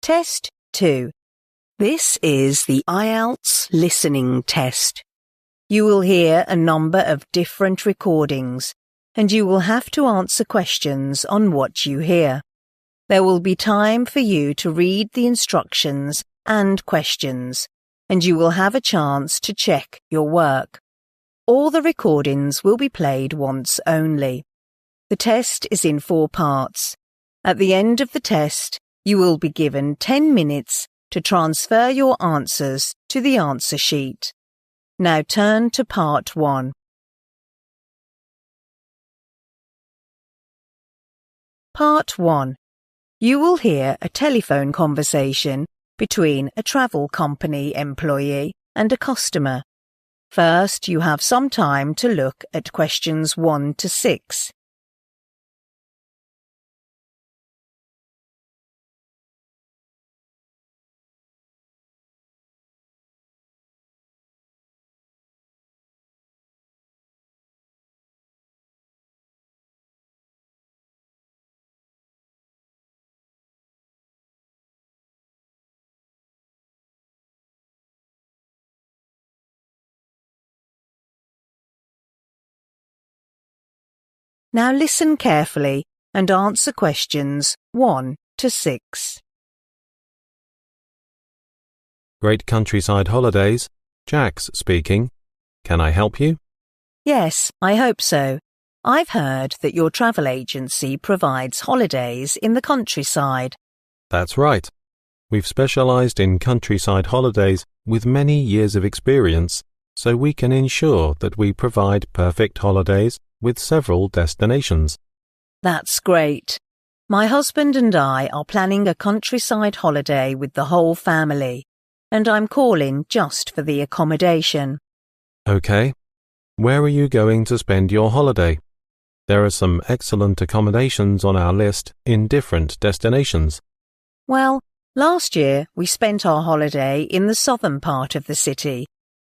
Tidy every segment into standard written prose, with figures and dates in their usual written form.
Test 2. This is the IELTS listening test. You will hear a number of different recordings, and you will have to answer questions on what you hear. There will be time for you to read the instructions and questions, and you will have a chance to check your work. All the recordings will be played once only. The test is in 4 parts. At the end of the test, you will be given 10 minutes to transfer your answers to the answer sheet. Now turn to part 1. Part 1. You will hear a telephone conversation between a travel company employee and a customer. First, you have some time to look at questions 1 to 6. Now listen carefully and answer questions 1 to 6. Great Countryside Holidays. Jax speaking. Can I help you? Yes, I hope so. I've heard that your travel agency provides holidays in the countryside. That's right. We've specialized in countryside holidays with many years of experience, so we can ensure that we provide perfect holidays with several destinations. That's great. My husband and I are planning a countryside holiday with the whole family, and I'm calling just for the accommodation. Okay. Where are you going to spend your holiday? There are some excellent accommodations on our list in different destinations. Well, last year we spent our holiday in the southern part of the city,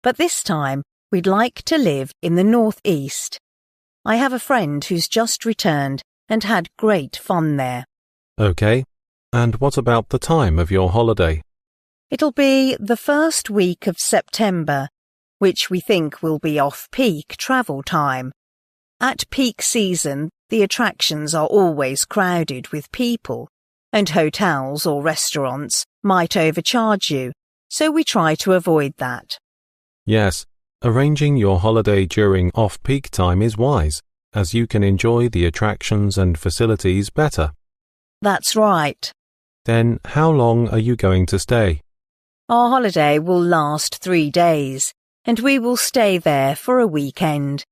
but this time we'd like to live in the northeast. I have a friend who's just returned and had great fun there. Okay. And what about the time of your holiday? It'll be the first week of September, which we think will be off-peak travel time. At peak season, the attractions are always crowded with people, and hotels or restaurants might overcharge you, so we try to avoid that. Yes, arranging your holiday during off-peak time is wise, as you can enjoy the attractions and facilities better. That's right. Then how long are you going to stay? Our holiday will last 3 days, and we will stay there for a weekend.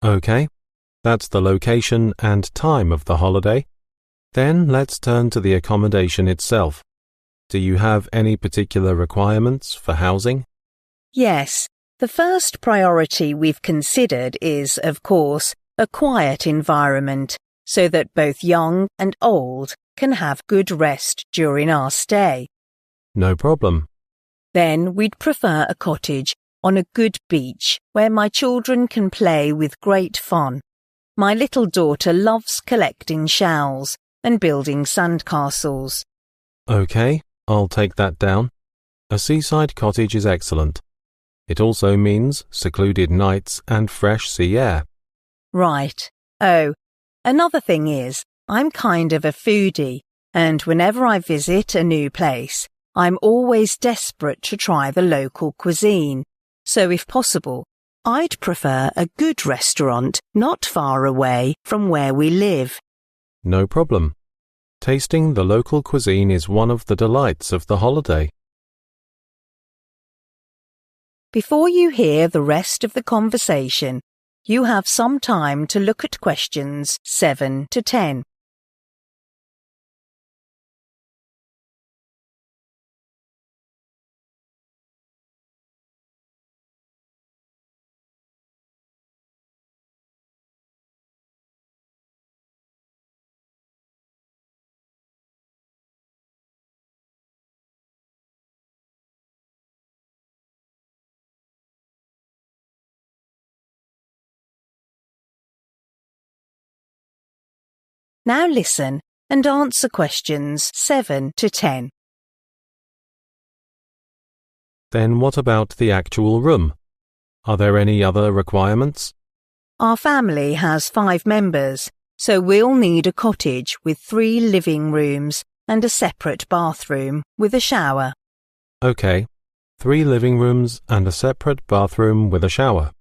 Okay, that's the location and time of the holiday. Then let's turn to the accommodation itself. Do you have any particular requirements for housing? Yes. The first priority we've considered is, of course, a quiet environment so that both young and old can have good rest during our stay. No problem. Then we'd prefer a cottage on a good beach where my children can play with great fun. My little daughter loves collecting shells and building sandcastles. Okay, I'll take that down. A seaside cottage is excellent. It also means secluded nights and fresh sea air. Right. Oh, another thing is, I'm kind of a foodie, and whenever I visit a new place, I'm always desperate to try the local cuisine. So if possible, I'd prefer a good restaurant not far away from where we live. No problem. Tasting the local cuisine is one of the delights of the holiday. Before you hear the rest of the conversation, you have some time to look at questions 7 to 10. Now listen and answer questions 7 to 10. Then what about the actual room? Are there any other requirements? Our family has 5 members, so we'll need a cottage with 3 living rooms and a separate bathroom with a shower. Okay, 3 living rooms and a separate bathroom with a shower.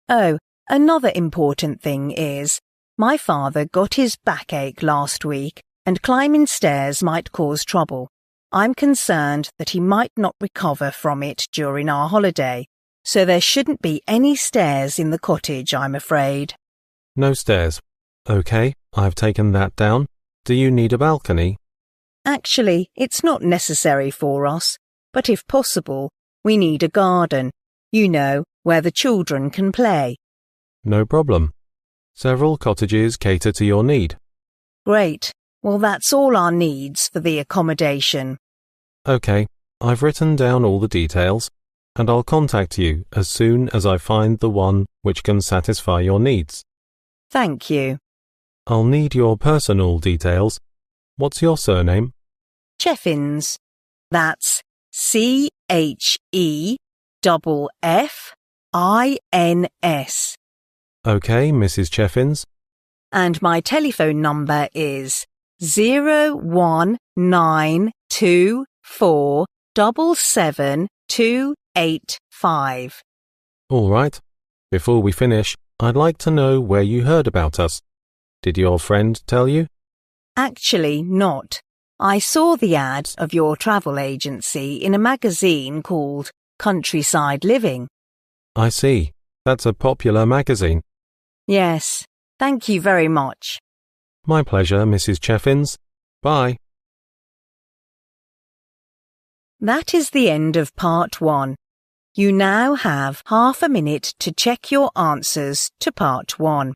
Oh, another important thing is, my father got his backache last week and climbing stairs might cause trouble. I'm concerned that he might not recover from it during our holiday, so there shouldn't be any stairs in the cottage, I'm afraid. No stairs. Okay, I've taken that down. Do you need a balcony? Actually, it's not necessary for us, but if possible, we need a garden, you know, where the children can play. No problem. Several cottages cater to your need. Great. Well, that's all our needs for the accommodation. Okay, I've written down all the details, and I'll contact you as soon as I find the one which can satisfy your needs. Thank you. I'll need your personal details. What's your surname? Cheffins. That's Cheffins. Okay, Mrs. Cheffins. And my telephone number is 01924777285. All right. Before we finish, I'd like to know where you heard about us. Did your friend tell you? Actually, not. I saw the ad of your travel agency in a magazine called Countryside Living. I see. That's a popular magazine. Yes. Thank you very much. My pleasure, Mrs. Cheffins. Bye. That is the end of part 1. You now have half a minute to check your answers to part 1.